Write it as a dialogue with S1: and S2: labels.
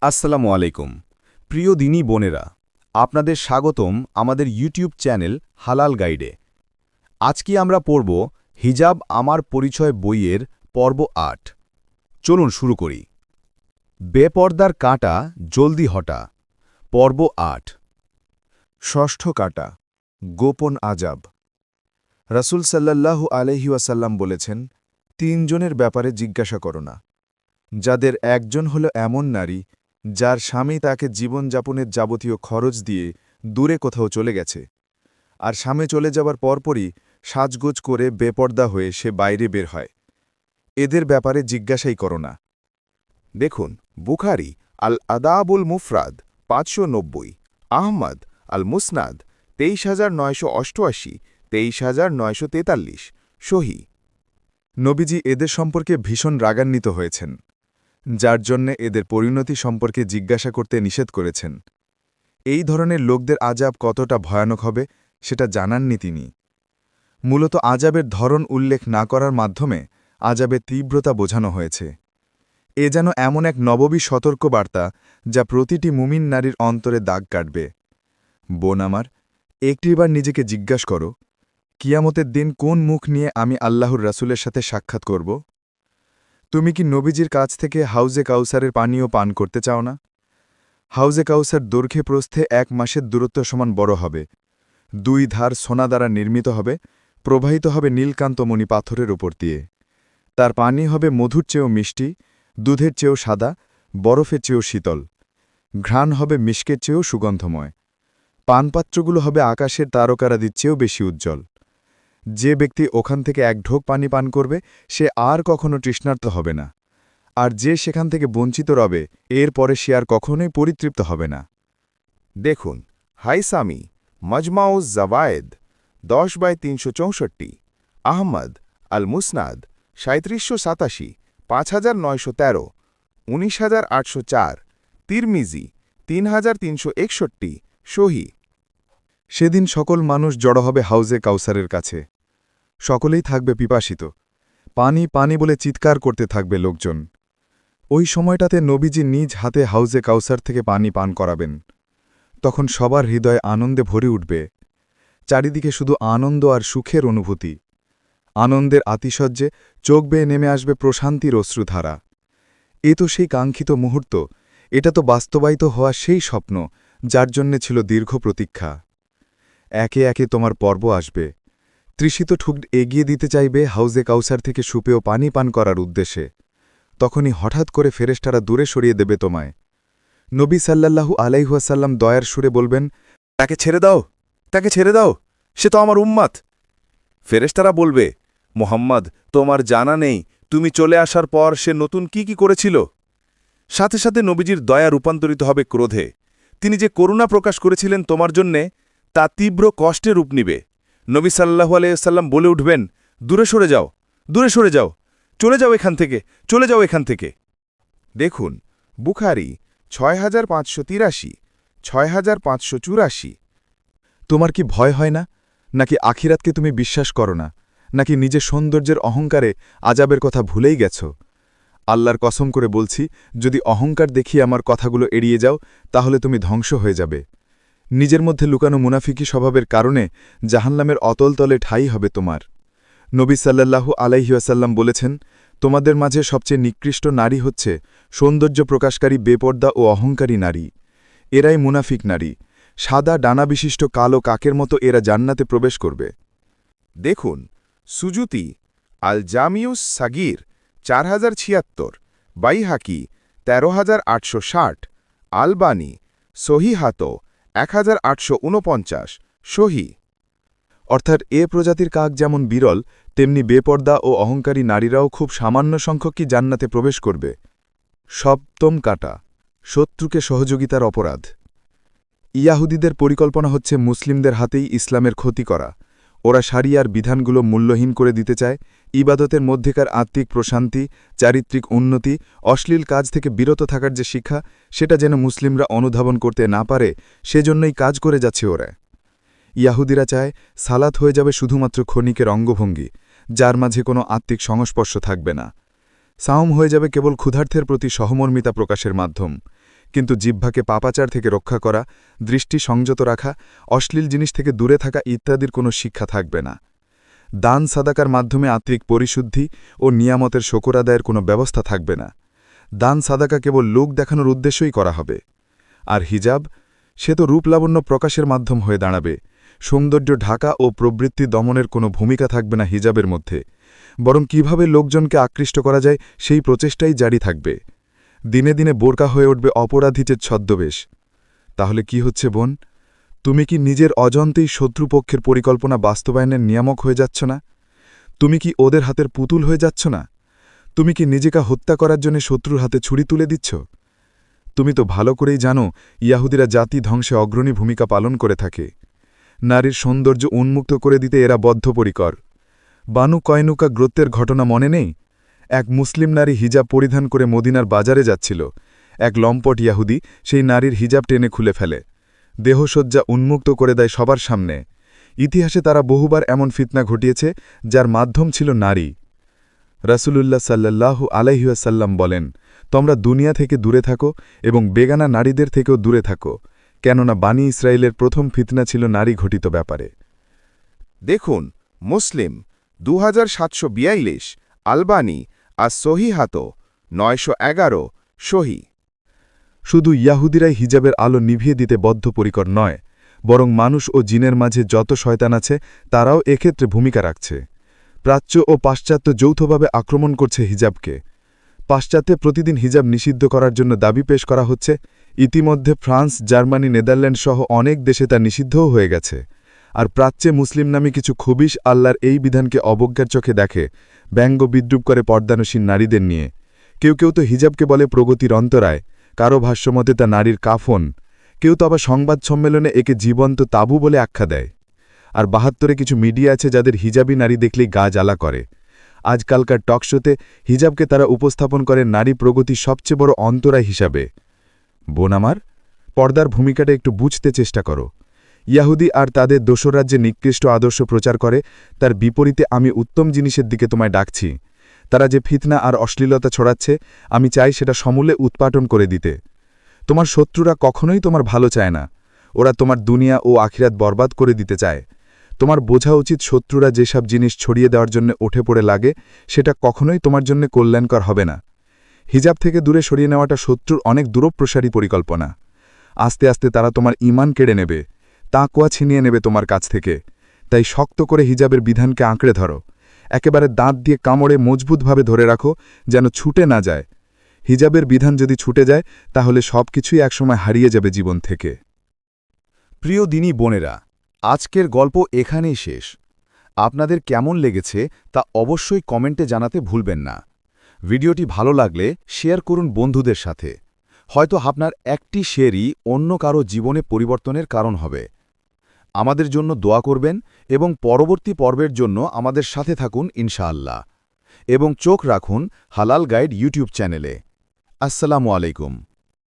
S1: আসসালামু আলাইকুম প্রিয় দিনী বোনেরা আপনাদের স্বাগতম আমাদের ইউটিউব চ্যানেল হালাল গাইডে। আজকে আমরা পড়ব হিজাব আমার পরিচয় বইয়ের পর্ব ৮। চলুন শুরু করি। বেপর্দার কাঁটা জলদি হটা, পর্ব ৮।
S2: ষষ্ঠ কাঁটা, গোপন আজাব। রাসূল সাল্লাল্লাহু আলাইহি ওয়াসাল্লাম বলেছেন, তিনজনের ব্যাপারে জিজ্ঞাসা করো না, যাদের একজন হল এমন নারী যার স্বামী তাকে জীবনযাপনের যাবতীয় খরচ দিয়ে দূরে কোথাও চলে গেছে, আর স্বামী চলে যাবার পরপরই সাজগোজ করে বেপর্দা হয়ে সে বাইরে বের হয়। এদের ব্যাপারে জিজ্ঞাসাই করো না।
S3: দেখুন, বুখারী আল আদাবুল মুফরাদ ৫৯০, আহমদ আল মুসনাদ ২৩৯৮৮, ২৩৯৪৩, সহি।
S2: নবীজি এদের সম্পর্কে ভীষণ রাগান্বিত হয়েছেন, যার জন্যে এদের পরিণতি সম্পর্কে জিজ্ঞাসা করতে নিষেধ করেছেন। এই ধরনের লোকদের আজাব কতটা ভয়ানক হবে সেটা জানাননি তিনি। মূলত আজাবের ধরন উল্লেখ না করার মাধ্যমে আজাবের তীব্রতা বোঝানো হয়েছে। এ যেন এমন এক নববী সতর্কবার্তা যা প্রতিটি মুমিন নারীর অন্তরে দাগ কাটবে। বোন আমার, একটিবার নিজেকে জিজ্ঞাসা করো, কিয়ামতের দিন কোন মুখ নিয়ে আমি আল্লাহর রাসূলের সাথে সাক্ষাৎ করব? তুমি কি নবীজির কাছ থেকে হাউজে কাউসারের পানীয় পান করতে চাও না? হাউজে কাউসার দৈর্ঘ্যে প্রস্থে ১ মাসের দূরত্ব সমান বড় হবে, ২ ধার সোনা দ্বারা নির্মিত হবে, প্রবাহিত হবে নীলকান্তমণি পাথরের ওপর দিয়ে। তার পানি হবে মধুর চেয়েও মিষ্টি, দুধের চেয়েও সাদা, বরফের চেয়েও শীতল। ঘ্রাণ হবে মিষ্কের চেয়েও সুগন্ধময়। পানপাত্রগুলো হবে আকাশের তারকারাদির চেয়েও বেশি উজ্জ্বল। যে ব্যক্তি ওখান থেকে ১ ঢোক পানি পান করবে সে আর কখনো তৃষ্ণার্ত হবে না, আর যে সেখান থেকে বঞ্চিত রবে এর পরে সে আর কখনোই পরিতৃপ্ত হবে না।
S3: দেখুন, হাইসামি মজমাউজ জাওয়ায়েদ ১০/৩৬৪, আহমদ আল মুসনাদ ৩৭৮৭, ৫৯১৩, ১৯৮০৪, তিরমিজি ৩৩৬১, সহি।
S2: সেদিন সকল মানুষ জড়ো হবে হাউজে কাউসারের কাছে। সকলেই থাকবে পিপাসিত, পানি পানি বলে চিৎকার করতে থাকবে লোকজন। ওই সময়টাতে নবীজি নিজ হাতে হাউজে কাউসার থেকে পানি পান করাবেন। তখন সবার হৃদয় আনন্দে ভরে উঠবে। চারিদিকে শুধু আনন্দ আর সুখের অনুভূতি। আনন্দের আতিশয্যে চোখ বেয়ে নেমে আসবে প্রশান্তির অশ্রুধারা। এ তো সেই কাঙ্ক্ষিত মুহূর্ত, এটা তো বাস্তবায়িত হওয়া সেই স্বপ্ন যার জন্যে ছিল দীর্ঘ প্রতীক্ষা। একে একে তোমার পর্ব আসবে। তৃষিত ঠুক এগিয়ে দিতে চাইবে হাউজে কাউসার থেকে সুপেয় পানি পান করার উদ্দেশ্যে। তখনই হঠাৎ করে ফেরেশতারা দূরে সরিয়ে দেবে তোমায়। নবী সাল্লাল্লাহু আলাইহি ওয়াসাল্লাম দয়ার সুরে বলবেন,
S3: তাকে ছেড়ে দাও, তাকে ছেড়ে দাও, সে তো আমার উম্মাত। ফেরেশতারা বলবে, মুহাম্মদ, তোমার জানা নেই তুমি চলে আসার পর সে নতুন কি কি করেছিল। সাথে সাথে নবীজির দয়া রূপান্তরিত হবে ক্রোধে। তিনি যে করুণা প্রকাশ করেছিলেন তোমার জন্যে তা তীব্র কষ্টে রূপ নিবে। নবী সাল্লাল্লাহু আলাইহি ওয়াসাল্লাম বলে উঠবেন, দূরে সরে যাও, দূরে সরে যাও, চলে যাও এখান থেকে, চলে যাও এখান থেকে। দেখুন, বুখারী ৬৫৮৩, ৬৫৮৪।
S2: তোমার কি ভয় হয় না? নাকি আখিরাতকে তুমি বিশ্বাস করো না? নাকি নিজের সৌন্দর্যের অহংকারে আজাবের কথা ভুলেই গেছ? আল্লাহর কসম করে বলছি, যদি অহংকার দেখিয়ে আমার কথাগুলো এড়িয়ে যাও তাহলে তুমি ধ্বংস হয়ে যাবে। নিজের মধ্যে লুকানো মুনাফিকি স্বভাবের কারণে জাহান্নামের অতলতলে ঠাঁই হবে তোমার। নবী সাল্লাল্লাহু আলাইহি ওয়াসাল্লাম বলেছেন, তোমাদের মাঝে সবচেয়ে নিকৃষ্ট নারী হচ্ছে সৌন্দর্য প্রকাশকারী বেপর্দা ও অহংকারী নারী। এরাই মুনাফিক নারী। সাদা ডানাবিশিষ্ট কালো কাকের মতো এরা জান্নাতে প্রবেশ করবে।
S3: দেখুন, সুজুতি আল জামিউস সাগির ৪০৭৬, বাইহাকি ১৩৮৬০, আলবানি সহিহাত ১৮৪৯, সহি।
S2: অর্থাৎ এ প্রজাতির কাক যেমন বিরল, তেমনি বেপর্দা ও অহংকারী নারীরাও খুব সামান্য সংখ্যকই জান্নাতে প্রবেশ করবে। সপ্তম কাটা, শত্রুকে সহযোগিতার অপরাধ। ইয়াহুদীদের পরিকল্পনা হচ্ছে মুসলিমদের হাতেই ইসলামের ক্ষতি করা। ওরা শারিয়ার বিধানগুলো মূল্যহীন করে দিতে চায়। ইবাদতের মধ্যেকার আত্মিক প্রশান্তি, চারিত্রিক উন্নতি, অশ্লীল কাজ থেকে বিরত থাকার যে শিক্ষা, সেটা যেন মুসলিমরা অনুধাবন করতে না পারে, সেজন্যই কাজ করে যাচ্ছে ওরা। ইয়াহুদিরা চায় সালাত হয়ে যাবে শুধুমাত্র ক্ষণিকের অঙ্গভঙ্গি, যার মাঝে কোনো আত্মিক সংস্পর্শ থাকবে না। সাওম হয়ে যাবে কেবল ক্ষুধার্থের প্রতি সহমর্মিতা প্রকাশের মাধ্যম। কিন্তু জিহ্বাকে পাপাচার থেকে রক্ষা করা, দৃষ্টি সংযত রাখা, অশ্লীল জিনিস থেকে দূরে থাকা ইত্যাদির কোনো শিক্ষা থাকবে না। দান সাদাকার মাধ্যমে আত্মিক পরিশুদ্ধি ও নিয়ামতের শকর আদায়ের কোনো ব্যবস্থা থাকবে না। দান সাদাকা কেবল লোক দেখানোর উদ্দেশ্যই করা হবে। আর হিজাব, সে তো রূপলাবণ্য প্রকাশের মাধ্যম হয়ে দাঁড়াবে। সৌন্দর্য ঢাকা ও প্রবৃত্তি দমনের কোনো ভূমিকা থাকবে না হিজাবের মধ্যে, বরং কিভাবে লোকজনকে আকৃষ্ট করা যায় সেই প্রচেষ্টাই জারি থাকবে। দিনে দিনে বোরকা হয়ে উঠবে অপরাধীদের ছদ্মবেশ। তাহলে কি হচ্ছে বোন, তুমি কি নিজের অজান্তেই শত্রুপক্ষের পরিকল্পনা বাস্তবায়নের নিয়ামক হয়ে যাচ্ছ না? তুমি কি ওদের হাতের পুতুল হয়ে যাচ্ছ না? তুমি কি নিজেকে হত্যা করার জন্য শত্রুর হাতে ছুরি তুলে দিচ্ছ? তুমি তো ভালো করেই জানো ইয়াহুদিরা জাতি ধ্বংসে অগ্রণী ভূমিকা পালন করে থাকে। নারীর সৌন্দর্য উন্মুক্ত করে দিতে এরা বদ্ধপরিকর। বানু কয়নুকা গ্রোত্রের ঘটনা মনে নেই? এক মুসলিম নারী হিজাব পরিধান করে মদিনার বাজারে যাচ্ছিল। এক লম্পট ইয়াহুদি সেই নারীর হিজাব টেনে খুলে ফেলে, দেহসজ্জা উন্মুক্ত করে দেয় সবার সামনে। ইতিহাসে তারা বহুবার এমন ফিতনা ঘটিয়েছে যার মাধ্যম ছিল নারী। রাসূলুল্লাহ সাল্লাল্লাহু আলাইহি ওয়াসাল্লাম বলেন, তোমরা দুনিয়া থেকে দূরে থাকো এবং বেগানা নারীদের থেকেও দূরে থাকো, কেননা বানি ইসরায়েলের প্রথম ফিতনা ছিল নারী ঘটিত ব্যাপারে।
S3: দেখুন, মুসলিম 2742, আলবানি আর সহিহাত 911, সহি।
S2: শুধু ইয়াহুদিরাই হিজাবের আলো নিভিয়ে দিতে বদ্ধপরিকর নয়, বরং মানুষ ও জিনের মাঝে যত শয়তান আছে তারাও এক্ষেত্রে ভূমিকা রাখছে। প্রাচ্য ও পাশ্চাত্য যৌথভাবে আক্রমণ করছে হিজাবকে। পাশ্চাত্যে প্রতিদিন হিজাব নিষিদ্ধ করার জন্য দাবি পেশ করা হচ্ছে। ইতিমধ্যে ফ্রান্স, জার্মানি, নেদারল্যান্ড সহ অনেক দেশে তা নিষিদ্ধও হয়ে গেছে। আর প্রাচ্যে মুসলিম নামে কিছু খবিশ আল্লাহর এই বিধানকে অবজ্ঞার চোখে দেখে, ব্যঙ্গ বিদ্রুপ করে পর্দানসীন নারীদের নিয়ে। কেউ কেউ তো হিজাবকে বলে প্রগতির অন্তরায়, কারো ভাষ্যমতে তা নারীর কাফন, কেউ তো আবার সংবাদ সম্মেলনে একে জীবন্ত তাবু বলে আখ্যা দেয়। আর ৭২-এ কিছু মিডিয়া আছে যাদের হিজাবি নারী দেখলেই গা জ্বালা করে। আজকালকার টকশোতে হিজাবকে তারা উপস্থাপন করে নারী প্রগতির সবচেয়ে বড় অন্তরায় হিসাবে। বোন আমার, পর্দার ভূমিকাটা একটু বুঝতে চেষ্টা করো। ইয়াহুদি আর তাদের দোসররা যে নিকৃষ্ট আদর্শ প্রচার করে তার বিপরীতে আমি উত্তম জিনিসের দিকে তোমায় ডাকছি। তারা যে ফিতনা আর অশ্লীলতা ছড়াচ্ছে, আমি চাই সেটা সমূলে উৎপাটন করে দিতে। তোমার শত্রুরা কখনোই তোমার ভালো চায় না, ওরা তোমার দুনিয়া ও আখিরাত বরবাদ করে দিতে চায়। তোমার বোঝা উচিত শত্রুরা যেসব জিনিস ছড়িয়ে দেওয়ার জন্য উঠে পড়ে লাগে সেটা কখনোই তোমার জন্য কল্যাণকর হবে না। হিজাব থেকে দূরে সরিয়ে নেওয়াটা শত্রুর অনেক দূরপ্রসারী পরিকল্পনা। আস্তে আস্তে তারা তোমার ঈমান কেড়ে নেবে, তাকওয়া ছিনিয়ে নেবে তোমার কাছ থেকে। তাই শক্ত করে হিজাবের বিধানকে আঁকড়ে ধরো, একেবারে দাঁত দিয়ে কামড়ে মজবুতভাবে ধরে রাখো যেন ছুটে না যায়। হিজাবের বিধান যদি ছুটে যায় তাহলে সবকিছুই একসময় হারিয়ে যাবে জীবন থেকে।
S1: প্রিয় দিনী বোনেরা, আজকের গল্প এখানেই শেষ। আপনাদের কেমন লেগেছে তা অবশ্যই কমেন্টে জানাতে ভুলবেন না। ভিডিওটি ভালো লাগলে শেয়ার করুন বন্ধুদের সাথে। হয়তো আপনার একটি শেয়ারই অন্য কারো জীবনে পরিবর্তনের কারণ হবে। আমাদের জন্য দোয়া করবেন এবং পরবর্তী পর্বের জন্য আমাদের সাথে থাকুন ইনশাআল্লাহ। এবং চোখ রাখুন হালাল গাইড ইউটিউব চ্যানেলে। আসসালামু আলাইকুম।